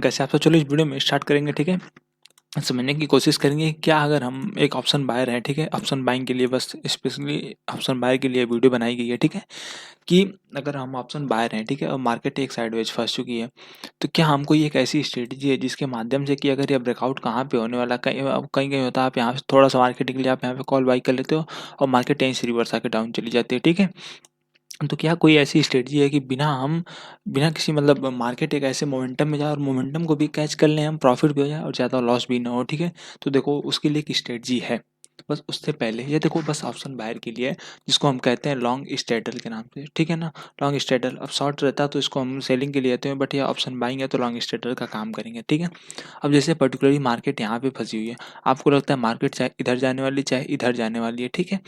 कैसे आप? तो चलो इस वीडियो में स्टार्ट करेंगे, ठीक है। समझने की कोशिश करेंगे क्या अगर हम एक ऑप्शन बायर हैं, ठीक है। ऑप्शन बाइंग के लिए बस स्पेशली ऑप्शन बायर के लिए वीडियो बनाई गई है, ठीक है। कि अगर हम ऑप्शन बायर हैं, ठीक है, और मार्केट एक साइडवेज फंस चुकी है, तो क्या हमको ये एक ऐसी स्ट्रेटजी है जिसके माध्यम से कि अगर ये ब्रेकआउट कहाँ पे होने वाला, कहीं कहीं कहीं होता है आप यहाँ से थोड़ा सा मार्केट के लिए आप यहाँ पे कॉल बाई कर लेते हो और मार्केट यहीं से रिवर्स आके डाउन चली जाती है, ठीक है। तो क्या कोई ऐसी स्ट्रेटजी है कि बिना किसी मतलब मार्केट एक ऐसे मोमेंटम में जाए और मोमेंटम को भी कैच कर लें, हम प्रॉफिट भी हो जाए और ज़्यादा लॉस भी ना हो, ठीक है। तो देखो उसके लिए एक स्ट्रेटजी है। बस उससे पहले ये देखो, बस ऑप्शन बायर के लिए जिसको हम कहते हैं लॉन्ग स्ट्रेडल के नाम से, ठीक है ना। लॉन्ग स्ट्रेडल अब शॉर्ट रहता तो इसको हम सेलिंग के लिए लेते हैं, बट ये ऑप्शन बाइंग है तो लॉन्ग स्ट्रेडल का काम करेंगे, ठीक है। अब जैसे पर्टिकुलरली मार्केट यहाँ पे फंसी हुई है, आपको लगता है मार्केट चाहे इधर जाने वाली चाहे इधर जाने वाली है, ठीक है।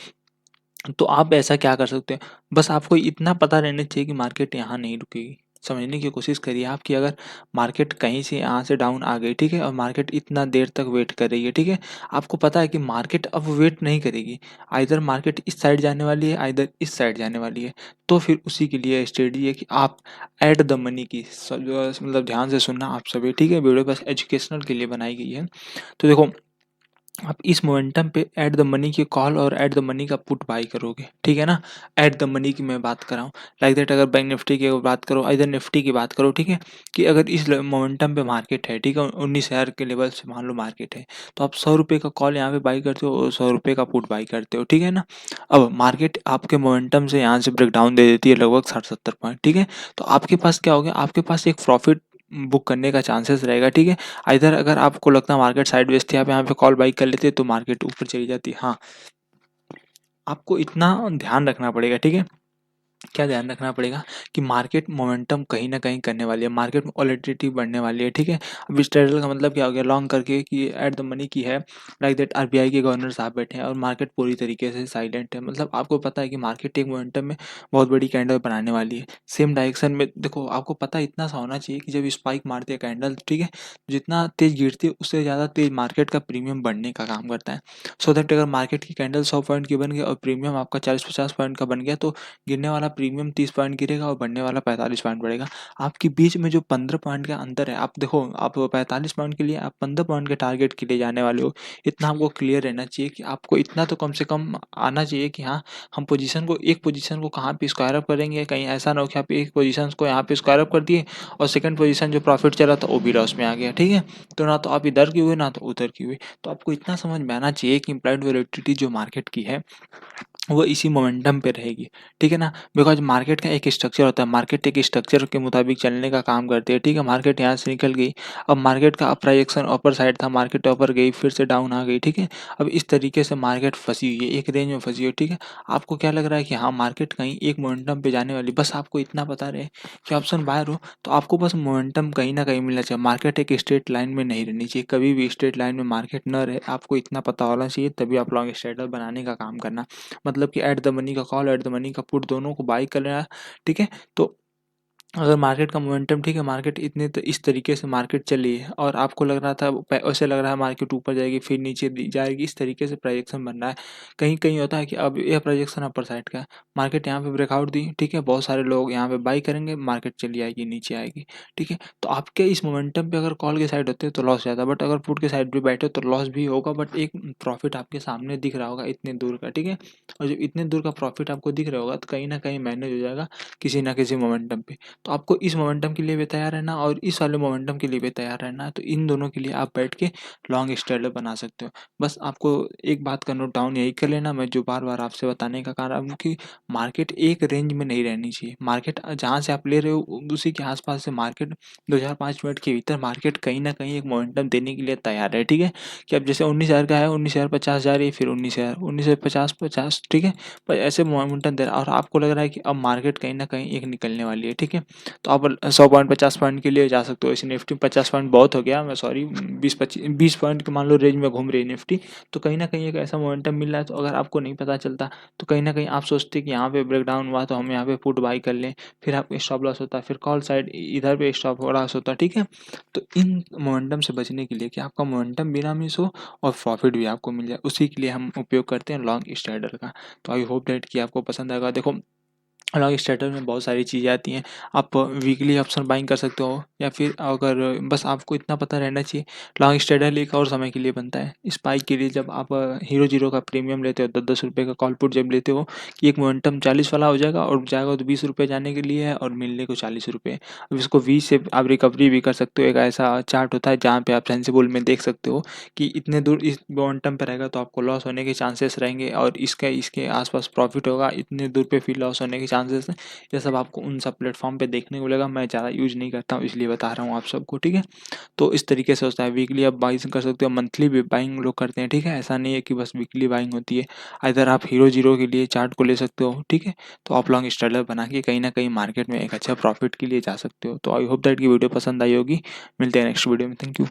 तो आप ऐसा क्या कर सकते हैं, बस आपको इतना पता रहना चाहिए कि मार्केट यहाँ नहीं रुकेगी। समझने की कोशिश करिए आप कि अगर मार्केट कहीं से यहाँ से डाउन आ गई, ठीक है, और मार्केट इतना देर तक वेट कर रही है, ठीक है। आपको पता है कि मार्केट अब वेट नहीं करेगी, आइदर मार्केट इस साइड जाने वाली है आइदर इस साइड जाने वाली है। तो फिर उसी के लिए स्ट्रेटजी है कि आप एट द मनी की मतलब ध्यान से सुनना आप सभी, ठीक है। वीडियो बस एजुकेशनल के लिए बनाई गई है। तो देखो, आप इस मोमेंटम पे एट द मनी की कॉल और एट द मनी का पुट बाई करोगे, ठीक है ना। एट द मनी की मैं बात कर रहा हूँ, लाइक दैट अगर बैंक निफ्टी की बात करो, इधर निफ्टी की बात करो, ठीक है। कि अगर इस मोमेंटम पे मार्केट है, ठीक है, 19,000 के लेवल से मान लो मार्केट है, तो आप 100 रुपये का कॉल यहाँ पे बाई करते हो और 100 रुपये का पुट बाई करते हो, ठीक है ना। अब मार्केट आपके मोमेंटम से यहाँ से ब्रेकडाउन दे देती है लगभग 60-70 पॉइंट, ठीक है। तो आपके पास क्या हो गया, आपके पास एक प्रॉफिट बुक करने का चांसेस रहेगा, ठीक है। इधर अगर आपको लगता है मार्केट साइडवेज थी, आप यहाँ पे कॉल बाई कर लेते तो मार्केट ऊपर चली जाती। हाँ, आपको इतना ध्यान रखना पड़ेगा, ठीक है। क्या ध्यान रखना पड़ेगा कि मार्केट मोमेंटम कहीं न कहीं करने वाली है, मार्केट में वोलेटिलिटी बढ़ने वाली है, ठीक है। अब इस ट्रेडल का मतलब क्या हो गया, लॉन्ग करके कि एट द मनी की है, लाइक दैट आरबीआई के गवर्नर साहब बैठे हैं और मार्केट पूरी तरीके से साइलेंट है। मतलब आपको पता है कि मार्केट एक मोमेंटम में बहुत बड़ी कैंडल बनाने वाली है। सेम डायरेक्शन में देखो, आपको पता इतना सा होना चाहिए कि जब स्पाइक मारती है कैंडल, ठीक है, जितना तेज़ गिरती है उससे ज़्यादा तेज़ मार्केट का प्रीमियम बढ़ने का काम करता है। सो दैट अगर मार्केट की कैंडल 100 पॉइंट की बन गई और प्रीमियम आपका 40-50 पॉइंट का बन गया, तो गिरने वाला प्रीमियम 30 पॉइंट गिरेगा और बढ़ने वाला 45 पॉइंट बढ़ेगा। आपके बीच में जो 15 पॉइंट का अंतर है, आप देखो, आप 45 पॉइंट के लिए आप 15 पॉइंट के टारगेट के लिए जाने वाले हो। इतना आपको क्लियर रहना चाहिए कि आपको इतना तो कम से कम आना चाहिए कि हाँ, हम एक पोजीशन को कहाँ पे स्क्वायर अप करेंगे। कहीं ऐसा ना हो कि आप एक पोजीशन को यहाँ पे स्क्वायर अप कर दिए और सेकंड पोजीशन जो प्रॉफिट चला था वो भी लॉस में आ गया, ठीक है। तो ना तो आप इधर की हुए ना तो उधर की हुई। तो आपको इतना समझ में आना चाहिए कि इम्प्लाइड वैल्यूटिलिटी जो मार्केट की है वो इसी मोमेंटम पे रहेगी, ठीक है ना। बिकॉज़ मार्केट का एक स्ट्रक्चर होता है, मार्केट एक स्ट्रक्चर के मुताबिक चलने का काम करती है, ठीक है। मार्केट यहाँ से निकल गई, अब मार्केट का अप रिएक्शन अपर साइड था, मार्केट ऊपर गई फिर से डाउन आ गई, ठीक है। अब इस तरीके से मार्केट फँसी हुई है, एक रेंज में फँसी हुई है, ठीक है। आपको क्या लग रहा है कि हाँ, मार्केट कहीं एक मोमेंटम पे जाने वाली, बस आपको इतना पता रहे कि ऑप्शन बायर हो तो आपको बस मोमेंटम कहीं न कहीं मिलना चाहिए। मार्केट एक स्ट्रेट लाइन में नहीं रहनी चाहिए, कभी भी स्ट्रेट लाइन में मार्केट ना रहे, आपको इतना पता होना चाहिए, तभी आप लॉन्ग स्ट्रेटल बनाने का काम करना। मतलब कि एट द मनी का कॉल, एट द मनी का पुट दोनों को बाय कर लेना, ठीक है। तो अगर मार्केट का मोमेंटम, ठीक है, मार्केट इतने तो इस तरीके से मार्केट चली है और आपको लग रहा था ऐसे लग रहा है मार्केट ऊपर जाएगी फिर नीचे जाएगी, इस तरीके से प्रोजेक्शन बन रहा है। कहीं कहीं होता है कि अब यह प्रोजेक्शन अपर साइड का है, मार्केट यहाँ पे ब्रेकआउट दी, ठीक है, बहुत सारे लोग यहाँ पे बाई करेंगे, मार्केट चली आएगी नीचे आएगी, ठीक है। तो आपके इस मोमेंटम पे अगर कॉल के साइड होते हैं तो लॉस ज़्यादा, बट अगर पुट के साइड पे बैठे तो लॉस भी होगा, बट एक प्रॉफिट आपके सामने दिख रहा होगा इतने दूर का, ठीक है। और जब इतने दूर का प्रॉफिट आपको दिख रहा होगा तो कहीं ना कहीं मैनेज हो जाएगा किसी ना किसी मोमेंटम पे। तो आपको इस मोमेंटम के लिए भी तैयार रहना और इस वाले मोमेंटम के लिए भी तैयार रहना है, तो इन दोनों के लिए आप बैठ के लॉन्ग स्ट्रेटल बना सकते हो। बस आपको एक बात का नोट डाउन यही कर लेना, मैं जो बार बार आपसे बताने का कारण कि मार्केट एक रेंज में नहीं रहनी चाहिए। मार्केट जहाँ से आप ले रहे हो उसी के आसपास से मार्केट 2-4-5 मिनट के भीतर मार्केट कहीं ना कहीं एक मोमेंटम देने के लिए तैयार है, ठीक है। कि अब जैसे 19,000 का है, 19,000 50 जा रही है, फिर 19,000 19,050 50, ठीक है। पर ऐसे मोमेंटम दे रहा है और आपको लग रहा है कि अब मार्केट कहीं ना कहीं एक निकलने वाली है, ठीक है। तो आप 100 पॉइंट 50 पॉइंट के लिए जा सकते हो। ऐसे निफ्टी 50 पॉइंट बहुत हो गया, मैं सॉरी, 20 पॉइंट के मान लो रेंज में घूम रही है निफ्टी, तो कहीं न कहीं एक ऐसा मोमेंटम मिल रहा है, तो अगर आपको नहीं पता चलता तो कहीं न कहीं आप सोचते कि यहाँ पे ब्रेकडाउन हुआ तो हम यहाँ पे पुट बाई कर लें, फिर आपका स्टॉप लॉस होता, फिर कॉल साइड इधर पे स्टॉप लॉस होता, ठीक है। तो इन मोमेंटम से बचने के लिए कि आपका मोमेंटम भी ना मिस हो और प्रॉफिट भी आपको मिल जाए, उसी के लिए हम उपयोग करते हैं लॉन्ग स्ट्राइडर का। तो आई होप दैट कि आपको पसंद आएगा। देखो, लॉन्ग स्ट्रैटेजी में बहुत सारी चीज़ें आती हैं। आप वीकली ऑप्शन बाइंग कर सकते हो, या फिर अगर बस आपको इतना पता रहना चाहिए, लॉन्ग स्ट्रैटेजी एक और समय के लिए बनता है। स्पाइक के लिए जब आप हीरो जीरो का प्रीमियम लेते हो, 10-10 रुपए का कॉल पुट जब लेते हो कि एक मोमेंटम 40 वाला हो जाएगा और जाएगा तो 20 रुपए जाने के लिए है और मिलने को 40 रुपए। अब इसको 20 से आप रिकवरी भी कर सकते हो। एक ऐसा चार्ट होता है जहाँ पे आप सेंसिबल में देख सकते हो कि इतने दूर इस मोमेंटम पे रहेगा तो आपको लॉस होने के चांसेस रहेंगे, और इसके आसपास प्रॉफिट होगा, इतने दूर पे फिर लॉस होने के चांसेस हैं। ये सब आपको उन सब प्लेटफॉर्म पे देखने को मिलेगा। मैं ज़्यादा यूज़ नहीं करता हूँ, इसलिए बता रहा हूँ आप सबको, ठीक है। तो इस तरीके से होता है, वीकली आप बाइंग कर सकते हो, मंथली भी बाइंग लोग करते हैं, ठीक है। ऐसा नहीं है कि बस वीकली बाइंग होती है। इधर आप हीरो जीरो के लिए चार्ट को ले सकते हो, ठीक है। तो आप लॉन्ग स्ट्रैटेजी बना के कहीं ना कहीं मार्केट में एक अच्छा प्रॉफिट के लिए जा सकते हो। तो आई होप दैट की वीडियो पसंद आई होगी। मिलते हैं नेक्स्ट वीडियो में। Thank you.